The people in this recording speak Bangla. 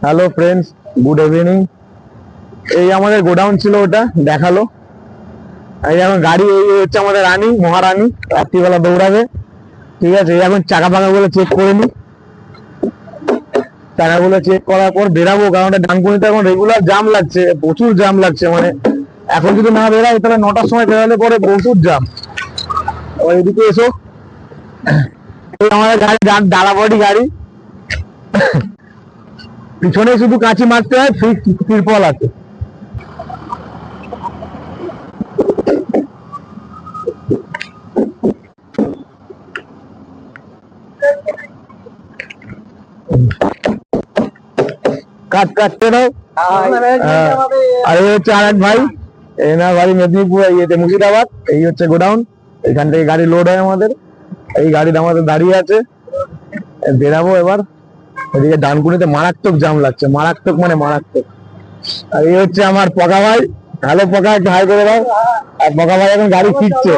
Hello friends, good evening. এই আমাদের গোডাউন ছিল, ওটা দেখালো। এই এখন গাড়ি, এই হচ্ছে আমাদের রানী, মহারানী, রাত্রিবেলা দৌড়াবে। ঠিক আছে, এই এখন চাকা ফাঁকা গুলো চেক করে নি। চাকাগুলো চেক করার পর বেরাবো, কারণ ডানকুনিতে এখন রেগুলার জাম লাগছে, প্রচুর জাম লাগছে। মানে এখন যদি না বেরাই তাহলে 9টার সময় বেরালে পরে প্রচুর জাম। এদিকে এসো, এই আমাদের গাড়ি, ডালাবডি গাড়ি। পিছনে শুধু কাঁচি মারতে হয়, তিরপল আছে। কাটতে দাও। আর এই হচ্ছে আর এক ভাই, এনার বাড়ি মেদিনীপুর, ইয়েতে মুর্শিদাবাদ। এই হচ্ছে গোডাউন, এখান থেকে গাড়ি লোড হয় আমাদের। এই গাড়িটা আমাদের দাঁড়িয়ে আছে, বেরাবো এবার। এদিকে ডানকুনিতে মারাত্মক জাম লাগছে, মারাত্মক মানে মারাত্মক। আর এই হচ্ছে আমার পকা ভাই। হ্যালো পকা, একটু হাই করে দাও। আর পকা ভাই এখন গাড়ি ফিরছে।